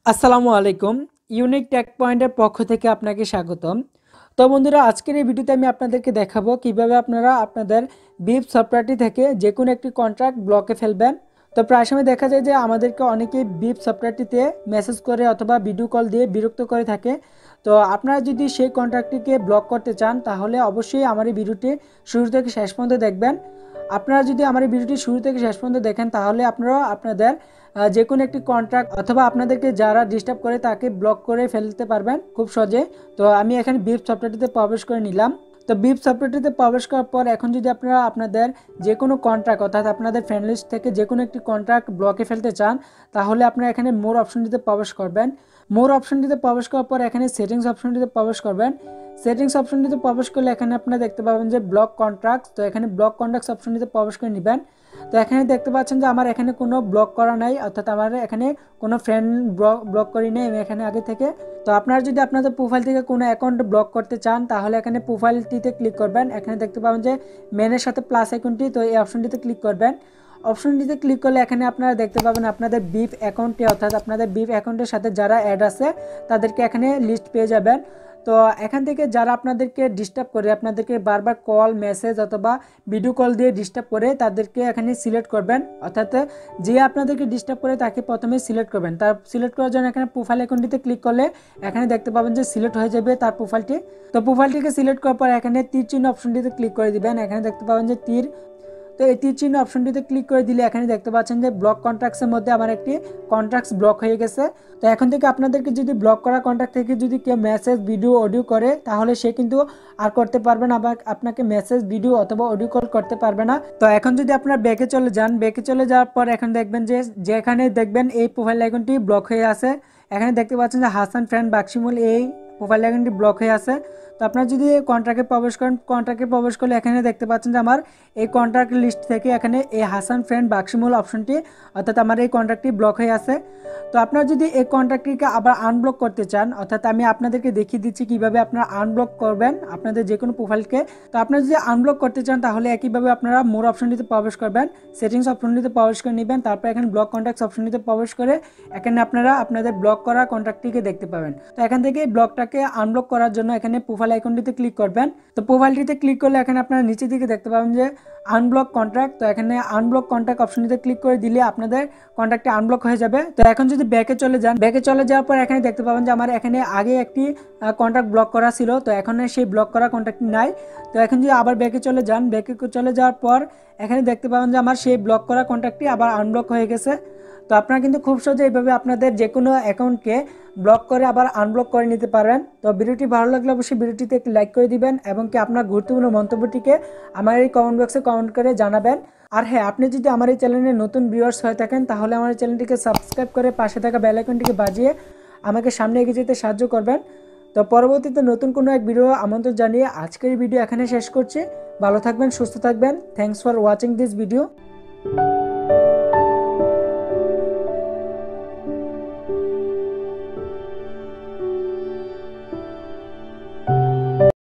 আসসালামু আলাইকুম। Unique take পয়েন্টের পক্ষ থেকে আপনাকে স্বাগতম। তো বন্ধুরা, আজকের এই ভিডিওতে আমি আপনাদেরকে দেখাবো কিভাবে আপনারা আপনাদের বিপ সফটওয়্যারটি থেকে যে কোনো একটি কন্ট্রাক্ট ব্লকে ফেলবেন। তো প্রায় সময় দেখা যায় যে আমাদেরকে অনেকেই বিপ সফটওয়্যারটিতে মেসেজ করে অথবা ভিডিও কল দিয়ে বিরক্ত করে থাকে। তো আপনারা যদি সেই কন্ট্রাক্টটিকে ব্লক করতে চান তাহলে অবশ্যই আমার এই ভিডিওটি শুরু থেকে শেষ পর্যন্ত দেখবেন। আপনারা যদি আমার এই ভিডিওটি শুরু থেকে শেষ পর্যন্ত দেখেন তাহলে আপনারা আপনাদের যে কোনো একটি কন্ট্রাক্ট অথবা আপনাদেরকে যারা ডিস্টার্ব করে তাকে ব্লক করে ফেলতে পারবেন খুব সহজে। তো আমি এখানে বিপ সফটওয়্যারটিতে প্রবেশ করে নিলাম। তো বিপ সফটওয়্যারটিতে প্রবেশ করার পর এখন যদি আপনারা আপনাদের যে কোনো কন্ট্রাক্ট অর্থাৎ আপনাদের ফ্রেন্ড লিস্ট থেকে যে কোনো একটি কন্ট্রাক্ট ব্লকে ফেলতে চান তাহলে আপনারা এখানে মোর অপশনটিতে প্রবেশ করবেন। মোর অপশনটিতে প্রবেশ করার পর এখানে সেটিংস অপশনটিতে প্রবেশ করবেন। সেটিংস অপশনটিতে প্রবেশ করলে এখানে আপনারা দেখতে পাবেন যে ব্লক কন্ট্রাক্ট। তো এখানে ব্লক কন্ট্রাক্টস অপশনটিতে প্রবেশ করে নেবেন। তো এখানে দেখতে পাচ্ছেন যে আমার এখানে কোনো ব্লক করা নাই, অর্থাৎ আমার এখানে কোনো ফ্রেন্ড ব্লক করি নাই আমি এখানে আগে থেকে। তো আপনারা যদি আপনাদের প্রোফাইল থেকে কোনো অ্যাকাউন্ট ব্লক করতে চান তাহলে এখানে প্রোফাইলটিতে ক্লিক করবেন। এখানে দেখতে পাবেন যে মেনের সাথে প্লাস আইকনটি, তো এই অপশনটিতে ক্লিক করবেন। অপশনটিতে ক্লিক করলে এখানে আপনারা দেখতে পাবেন আপনাদের বিপ অ্যাকাউন্টে অর্থাৎ আপনাদের বিপ অ্যাকাউন্টের সাথে যারা অ্যাড আছে তাদেরকে এখানে লিস্ট পেয়ে যাবেন। তো এখান থেকে যারা আপনাদেরকে ডিস্টার্ব করে, আপনাদেরকে বারবার কল মেসেজ অথবা ভিডিও কল দিয়ে ডিস্টার্ব করে তাদেরকে এখানে সিলেক্ট করবেন। অর্থাৎ যে আপনাদেরকে ডিস্টার্ব করে তাকে প্রথমে সিলেক্ট করবেন। তার সিলেক্ট করার জন্য এখানে প্রোফাইল আইকনটিতে ক্লিক করলে এখানে দেখতে পাবেন যে সিলেক্ট হয়ে যাবে তার প্রোফাইলটি। তো প্রোফাইলটিকে সিলেক্ট করার পর এখানে তীর চিহ্ন অপশনটিতে ক্লিক করে দিবেন। এখানে দেখতে পাবেন যে তীর, তো এই তীর চিহ্ন অপশনটিতে ক্লিক করে দিলে এখানে দেখতে পাচ্ছেন যে ব্লক কন্ট্রাক্টসের মধ্যে আমার একটি কন্ট্রাক্টস ব্লক হয়ে গেছে। তো এখন থেকে আপনাদেরকে যদি ব্লক করা কন্ট্রাক্ট থেকে যদি কেউ মেসেজ ভিডিও অডিও করে তাহলে সে কিন্তু আর করতে পারবে না, বা আপনাকে মেসেজ ভিডিও অথবা অডিও কল করতে পারবে না। তো এখন যদি আপনার ব্যাকে চলে যান, ব্যাকে চলে যাওয়ার পর এখন দেখবেন যে যেখানে দেখবেন এই প্রোফাইল আইকনটি ব্লক হয়ে আছে, এখানে দেখতে পাচ্ছেন যে হাসান ফ্রেন্ড বাক্সিমুল এই প্রোফাইল আইকনটি ব্লক হয়ে আছে। তো আপনারা যদি কন্ট্রাক্টে প্রবেশ করেন, কন্ট্রাক্টে প্রবেশ করলে এখানে দেখতে পাচ্ছেন যে আমার এই কন্ট্রাক্ট লিস্ট থেকে এখানে এই হাসান ফ্রেন্ড বাক্সিমুল অপশনটি অর্থাৎ আমার এই কন্ট্রাক্টটি ব্লক হয়ে আছে। তো আপনারা যদি এই কন্ট্রাক্টটিকে আবার আনব্লক করতে চান, অর্থাৎ আমি আপনাদেরকে দেখিয়ে দিচ্ছি কিভাবে আপনারা আনব্লক করবেন আপনাদের যে কোনো প্রোফাইলকে। তো আপনারা যদি আনব্লক করতে চান তাহলে একইভাবে আপনারা মোর অপশনটিতে প্রবেশ করবেন, সেটিংস অপশনটিতে প্রবেশ করে নেবেন, তারপর এখানে ব্লক কন্ট্রাক্টস অপশনটিতে প্রবেশ করে এখানে আপনারা আপনাদের ব্লক করা কন্ট্রাক্টটিকে দেখতে পাবেন। তো এখান থেকে ব্লকটাকে আনব্লক করার জন্য এখানে প্রোফাইল আইকনটিতে ক্লিক করবেন। তো প্রোফাইলটিতে ক্লিক করলে এখানে আপনারা নিচের দিকে দেখতে পাবেন যে আনব্লক কন্ট্রাক্ট। তো এখানে আনব্লক কন্ট্রাক্ট অপশনটিতে ক্লিক করে দিলে আপনাদের কন্ট্রাক্টটি আনব্লক হয়ে যাবে। তো এখন যদি ব্যাকে চলে যান, ব্যাকে চলে যাওয়ার পর এখানে দেখতে পাবেন যে আমার এখানে আগে একটি কন্ট্রাক্ট ব্লক করা ছিল, তো এখন সেই ব্লক করা কন্ট্রাক্টটি নাই। তো এখন যদি আবার ব্যাকে চলে যান, ব্যাকে চলে যাওয়ার পর এখানে দেখতে পাবেন যে আমার সেই ব্লক করা কন্ট্রাক্টটি আবার আনব্লক হয়ে গেছে। তো আপনারা কিন্তু খুব সহজে এইভাবে আপনাদের যে কোনো অ্যাকাউন্টকে ব্লক করে আবার আনব্লক করে নিতে পারেন। তো ভিডিওটি ভালো লাগলে অবশ্যই ভিডিওটিতে একটি লাইক করে দিবেন এবং কি আপনার গুরুত্বপূর্ণ মন্তব্যটিকে আমার এই কমেন্ট বক্সে কমেন্ট করে জানাবেন। আর হ্যাঁ, আপনি যদি আমার এই চ্যানেলে নতুন ভিউয়ার্স হয়ে থাকেন তাহলে আমার এই চ্যানেলটিকে সাবস্ক্রাইব করে পাশে থাকা বেল আইকনটিকে বাজিয়ে আমাকে সামনে এগিয়ে যেতে সাহায্য করবেন। তো পরবর্তীতে নতুন কোনো এক ভিডিও আমন্ত্রণ জানিয়ে আজকের ভিডিও এখানে শেষ করছি। ভালো থাকবেন, সুস্থ থাকবেন। Thanks for watching this video.